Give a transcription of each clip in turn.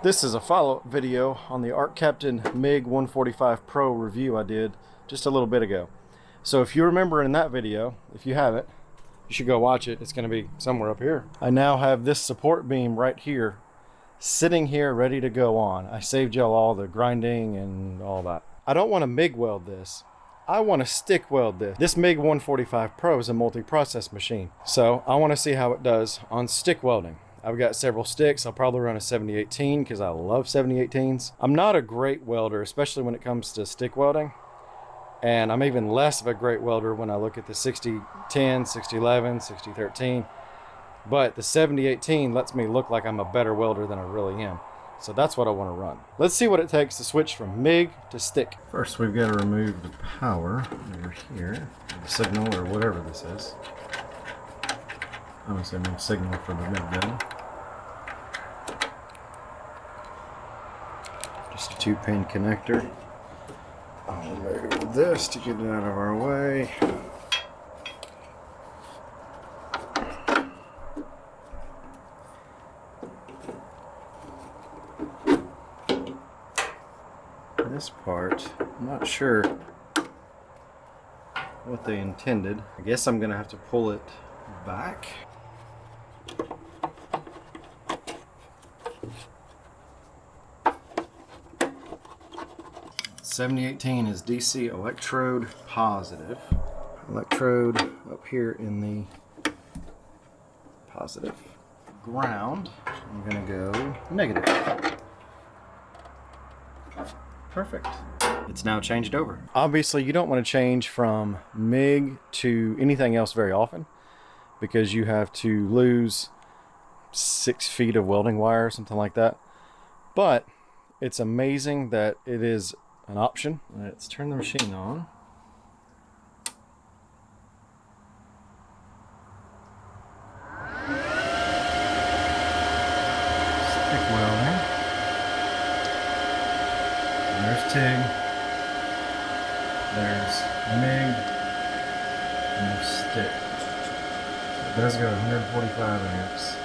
This is a follow-up video on the ArcCaptain MIG 145 Pro review I did just a little bit ago. So if you remember in that video, if you haven't, you should go watch it. It's going to be somewhere up here. I now have this support beam right here, sitting here ready to go on. I saved y'all all the grinding and all that. I don't want to MIG weld this. I want to stick weld this. This MIG 145 Pro is a multi-process machine. So I want to see how it does on stick welding. I've got several sticks. I'll probably run a 7018 because I love 7018s. I'm not a great welder, especially when it comes to stick welding. And I'm even less of a great welder when I look at the 6010, 6011, 6013. But the 7018 lets me look like I'm a better welder than I really am. So that's what I want to run. Let's see what it takes to switch from MIG to stick. First, we've got to remove the power over here, the signal or whatever this is. I'm assuming signal for the MIG gun. Just a 2-pin connector. I'll remove this to get it out of our way. This part, I'm not sure what they intended. I guess I'm gonna have to pull it back. 7018 is DC electrode positive. Electrode up here in the positive. Ground, I'm gonna go negative. Perfect. It's now changed over. Obviously, you don't want to change from MIG to anything else very often because you have to lose 6 feet of welding wire or something like that. But it's amazing that it is an option. Let's turn the machine on. Stick welding. And there's TIG. There's MIG. And there's stick. So it does go 145 amps.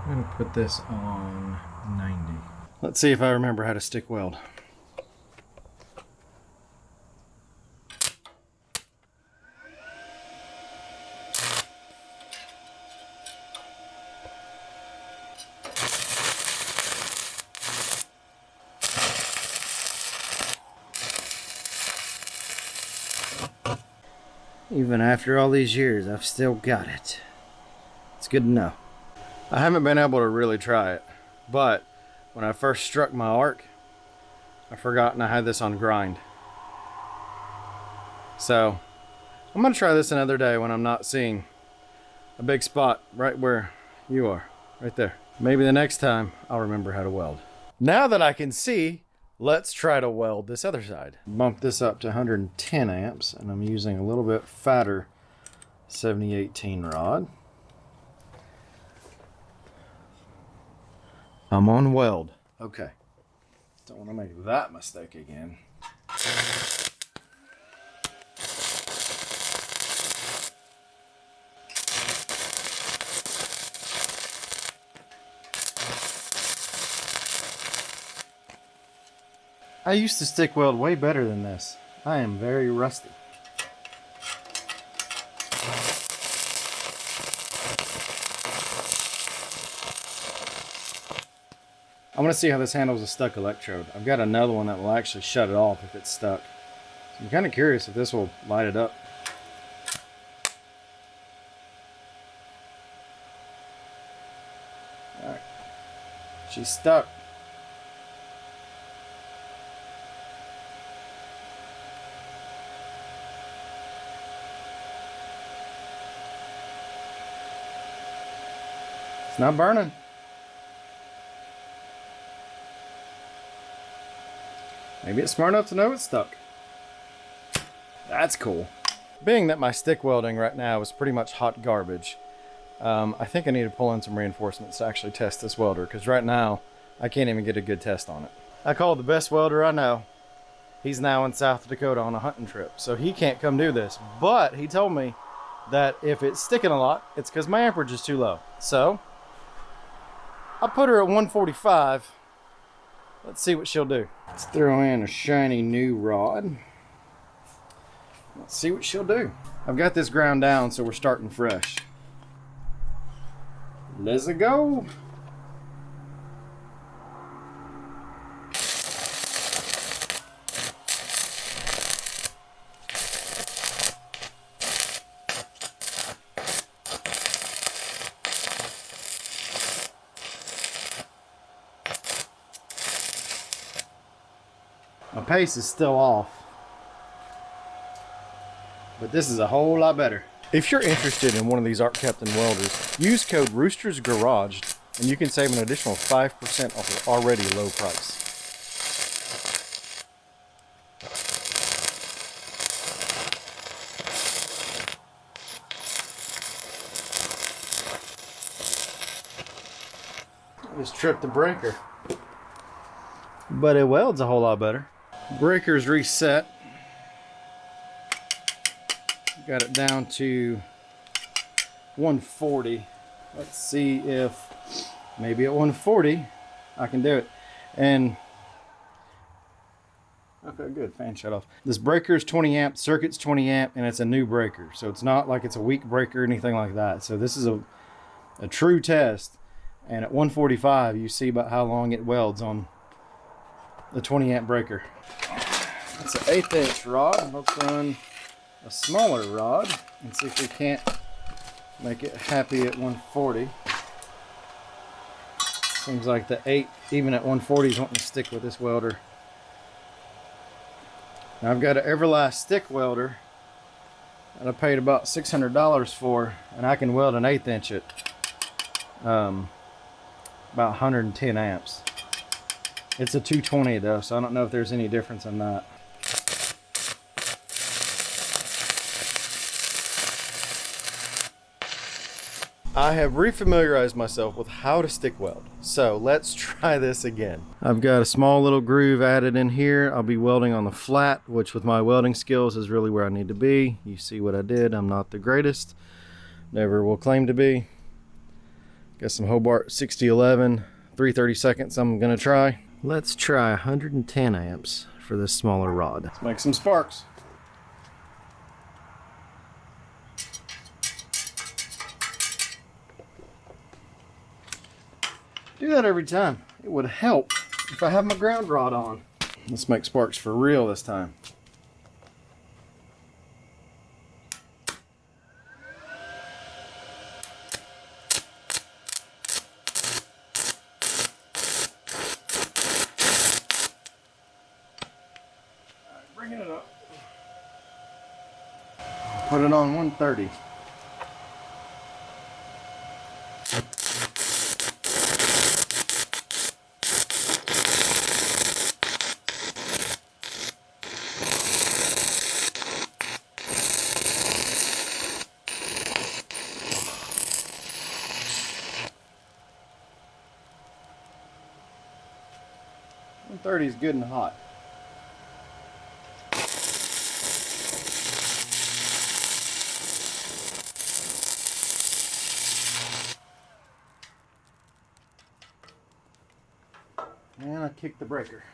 I'm going to put this on 90. Let's see if I remember how to stick weld. Even after all these years, I've still got it. It's good to know. I haven't been able to really try it, but when I first struck my arc, I forgot I had this on grind. So I'm gonna try this another day when I'm not seeing a big spot right where you are, right there. Maybe the next time I'll remember how to weld. Now that I can see, let's try to weld this other side. Bump this up to 110 amps, and I'm using a little bit fatter 7018 rod. I'm on weld. Okay. Don't want to make that mistake again. I used to stick weld way better than this. I am very rusty. I want to see how this handles a stuck electrode. I've got another one that will actually shut it off if it's stuck. So I'm kind of curious if this will light it up. Alright. She's stuck. It's not burning. Maybe it's smart enough to know it's stuck. That's cool. Being that my stick welding right now is pretty much hot garbage, I think I need to pull in some reinforcements to actually test this welder, because right now I can't even get a good test on it. I called the best welder I know. He's now in South Dakota on a hunting trip, so he can't come do this. But he told me that if it's sticking a lot, it's because my amperage is too low. So I put her at 145. Let's see what she'll do. Let's throw in a shiny new rod. Let's see what she'll do. I've got this ground down, so we're starting fresh. Let's go. My pace is still off, but this is a whole lot better. If you're interested in one of these ArcCaptain welders, use code roostersgarage and you can save an additional 5% off an already low price. I just tripped the breaker, but it welds a whole lot better. Breaker's reset. Got it down to 140. Let's see if maybe at 140 I can do it. And okay, good, fan shut off. This breaker is 20 amp, circuit's 20 amp, and it's a new breaker, so it's not like it's a weak breaker or anything like that. So this is a true test, and at 145 you see about how long it welds on the 20 amp breaker. It's an 1/8 inch rod. Let's run a smaller rod and see if we can't make it happy at 140. Seems like the 8, even at 140, is wanting to stick with this welder. Now I've got an Everlast stick welder that I paid about $600 for, and I can weld an 1/8 inch at about 110 amps. It's a 220 though, so I don't know if there's any difference in that. I have refamiliarized myself with how to stick weld, so let's try this again. I've got a small little groove added in here. I'll be welding on the flat, which with my welding skills is really where I need to be. You see what I did. I'm not the greatest, never will claim to be. Got some Hobart 6011 3/32. I'm gonna try. Let's try 110 amps for this smaller rod. Let's make some sparks. Do that every time. It would help if I have my ground rod on. Let's make sparks for real this time. Alright, bringing it up. Put it on 130. .130 is good and hot. And I kicked the breaker.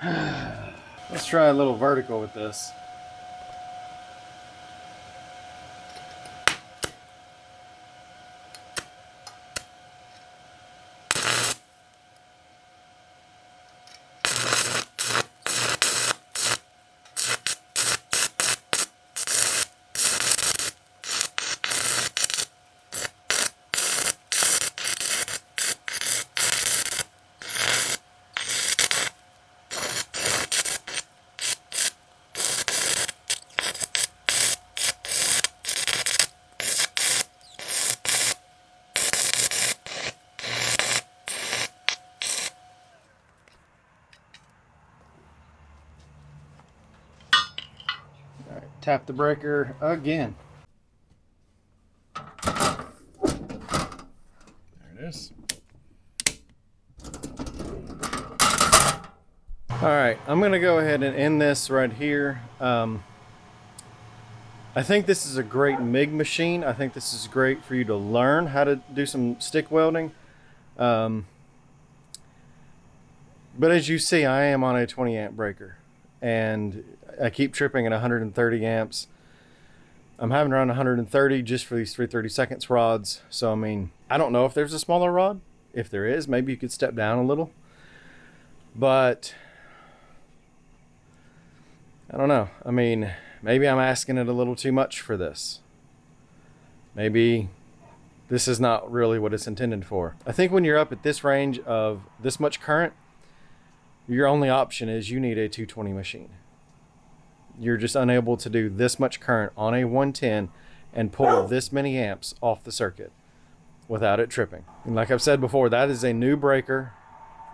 Let's try a little vertical with this. Tap the breaker again. There it is. All right, I'm gonna go ahead and end this right here. I think this is a great MIG machine. I think this is great for you to learn how to do some stick welding. But as you see, I am on a 20 amp breaker and I keep tripping at 130 amps. I'm having around 130 just for these 3/32 rods. So, I mean, I don't know if there's a smaller rod. If there is, maybe you could step down a little. But I don't know. I mean, maybe I'm asking it a little too much for this. Maybe this is not really what it's intended for. I think when you're up at this range of this much current, your only option is you need a 220 machine. You're just unable to do this much current on a 110 and pull this many amps off the circuit without it tripping. And like I've said before, that is a new breaker.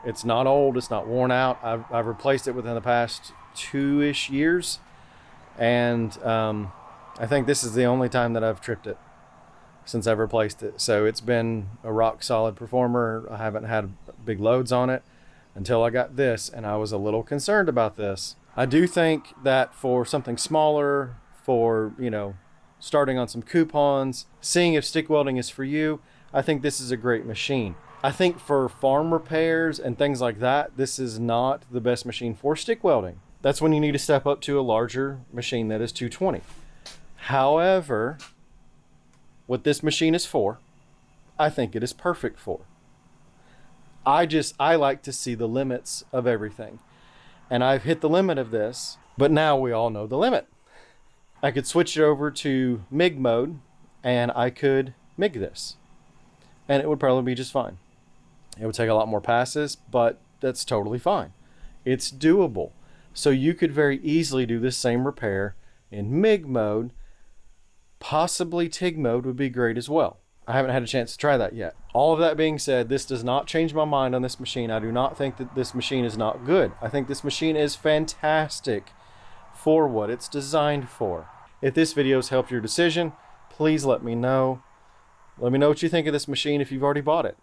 It's not old, it's not worn out. I've replaced it within the past 2-ish years. And I think this is the only time that I've tripped it since I've replaced it. So it's been a rock solid performer. I haven't had big loads on it until I got this, and I was a little concerned about this. I do think that for something smaller, for, you know, starting on some coupons, seeing if stick welding is for you, I think this is a great machine. I think for farm repairs and things like that, this is not the best machine for stick welding. That's when you need to step up to a larger machine that is 220. However, what this machine is for, I think it is perfect for. I like to see the limits of everything. And I've hit the limit of this, but now we all know the limit. I could switch it over to MIG mode and I could MIG this. And it would probably be just fine. It would take a lot more passes, but that's totally fine. It's doable. So you could very easily do this same repair in MIG mode. Possibly TIG mode would be great as well. I haven't had a chance to try that yet. All of that being said, this does not change my mind on this machine. I do not think that this machine is not good. I think this machine is fantastic for what it's designed for. If this video has helped your decision, please let me know. Let me know what you think of this machine if you've already bought it.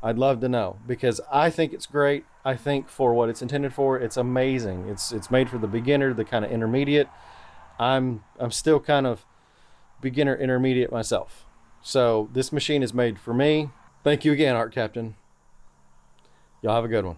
I'd love to know, because I think it's great. I think for what it's intended for, it's amazing. It's made for the beginner, the kind of intermediate. I'm still kind of beginner intermediate myself. So this machine is made for me. Thank you again, ArcCaptain. Y'all have a good one.